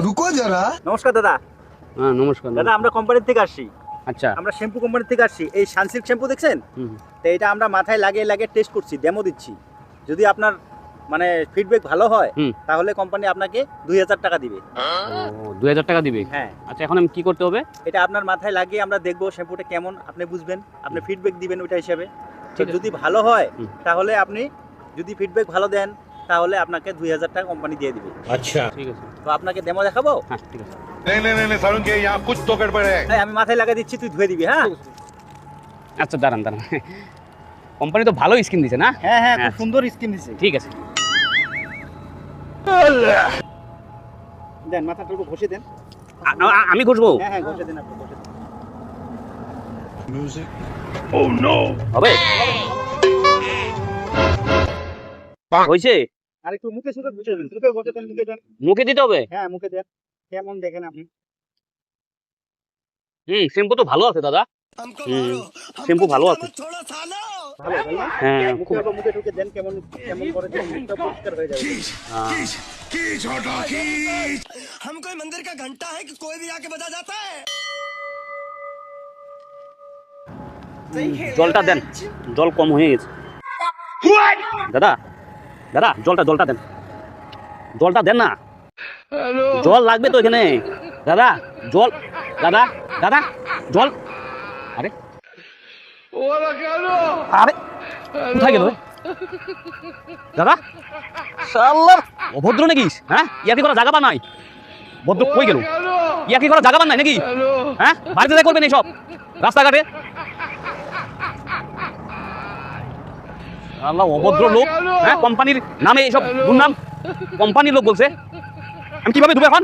रुको जरा। নমস্কার দাদা। হ্যাঁ নমস্কার দাদা আমরা কোম্পানি থেকে আসছি। আচ্ছা আমরা শ্যাম্পু কোম্পানি থেকে আসছি। এই সানসিল্ক শ্যাম্পু দেখছেন? তো এটা আমরা মাথায় লাগিয়ে লাগিয়ে টেস্ট করছি, ডেমো দিচ্ছি। যদি আপনার মানে ফিডব্যাক ভালো হয় তাহলে কোম্পানি আপনাকে 2000 টাকা দিবে। ও 2000 টাকা দিবে? হ্যাঁ। আচ্ছা এখন আমি কি করতে হবে? এটা আপনার মাথায় লাগিয়ে আমরা দেখবো শ্যাম্পুটা কেমন, আপনি বুঝবেন, আপনি ফিডব্যাক দিবেন ওইটা হিসাবে। ঠিক আছে। যদি ভালো হয় তাহলে আপনি, যদি ফিডব্যাক ভালো দেন তাহলে আপনাকে 2000 টাকা কোম্পানি দিয়ে দিবে। আচ্ছা ঠিক আছে। তো আপনাকে ডেমো দেখাবো? হ্যাঁ ঠিক আছে। नहीं सारुण के यहाँ कुछ तो गड़बड़ है। তাই আমি মাথায় লাগিয়ে দিচ্ছি, তুই ধুয়ে দিবি। হ্যাঁ আচ্ছা দাঁড়ান দাঁড়ান, কোম্পানি তো ভালো স্কিন দিছে না? হ্যাঁ হ্যাঁ, খুব সুন্দর স্কিন দিছে। ঠিক আছে। দেন মাথাটা একটু ঘষে দেন। আমি ঘষবো? হ্যাঁ হ্যাঁ, ঘষে দেন, আপনি ঘষে দেন। হবে? হইছে? আর একটু মুখে শুধু ঘষে দেন, মুখে ঘষে দেন, মুখে দেন। মুখে দিতে হবে? হ্যাঁ মুখে দেন। কেমন দেখেন আপনি? শ্যাম্পু তো ভালো আছে দাদা। শ্যাম্পু ভালো আছে। ভালো ভাই না? হ্যাঁ মুখে আবার মুখে ঢুকে দেন, কেমন কেমন করে দেন, মুখটা পরিষ্কার হয়ে যাবে। हम कोई मंदिर का घंटा है कि कोई भी आके बजा जाता है। জলটা দেন, জল কম হয়ে গেছে। দাদা দাদা জলটা দেন, জলটা দেন না। জল লাগবে তো এখানে দাদা, জল দাদা দাদা জল। আরে আরে কোথায় গেল দাদা? শালার অভদ্র নাকি? হ্যাঁ ইয়াকি করা জায়গা পা নাই। ভদ্র কই গেল? ইয়াকি করা জায়গা পা নাই নাকি? হ্যাঁ বাড়িতে যাই করবেন এইসব রাস্তাঘাটে? আল্লাহ অভদ্র লোক। হ্যাঁ কোম্পানির নামে এইসব দুর্নাম, কোম্পানির লোক বলছে। আমি কিভাবে ধুবো এখন?